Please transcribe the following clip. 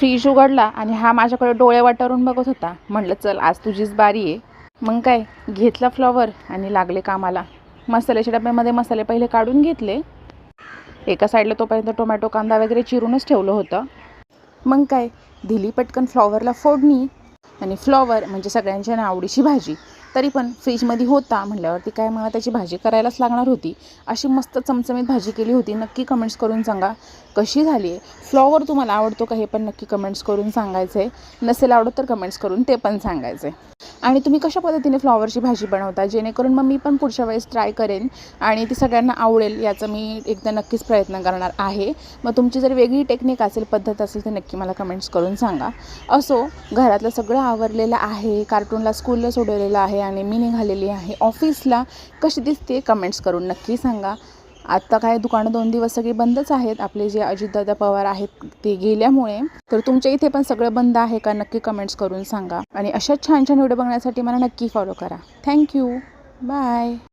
Fridge उघडला आणि हा माझ्याकडे डोळे वाटारून बघत होता. म्हटलं चल आज तुझीच बारी आहे. मग काय घेतला फ्लॉवर आणि लागले कामाला. मसाल्याच्या डब्यामध्ये मसाले पहिले काढून घेतले. एका साईडला तोपर्यंत टोमॅटो कांदा वगैरे चिरूनच ठेवलं होतं. मग काय दिली पटकन फ्लॉवरला फोडणी. आणि फ्लॉवर म्हणजे सगळ्यांच्या आवडीची भाजी, तरी पण फ्रीजमध्ये होता म्हटल्यावरती काय मला त्याची भाजी करायलाच लागणार होती. अशी मस्त चमचमीत भाजी केली होती. नक्की कमेंट्स करून सांगा कशी झाली आहे. फ्लॉवर तुम्हाला आवडतो का हे पण नक्की कमेंट्स करून सांगायचं आहे. नसेल आवडत तर कमेंट्स करून ते पण सांगायचं आहे. आणि तुम्ही कशा पद्धतीने फ्लॉवरची भाजी बनवता, जेणेकरून मग मी पण पुढच्या वेळेस ट्राय करेन आणि ती सगळ्यांना आवडेल याचा मी एकदा नक्कीच प्रयत्न करणार आहे. मग तुमची जर वेगळी टेक्निक असेल, पद्धत असेल तर नक्की मला कमेंट्स करून सांगा. असो, घरातलं सगळं आवरलेलं आहे, कार्टूनला स्कूलला सोडवलेलं आहे आणि मी निघालेली आहे ऑफिसला. कशी दिसते कमेंट्स करून नक्की सांगा. आत्ता काय दुकानं 2 दिवस सगळी बंदच आहेत. आपले जे अजितदादा पवार आहेत ते गेल्यामुळे. तर तुमच्या इथे पण सगळं बंद आहे का नक्की कमेंट्स करून सांगा. आणि अशाच छान छान व्हिडिओ बघण्यासाठी मला नक्की फॉलो करा. थँक्यू. बाय.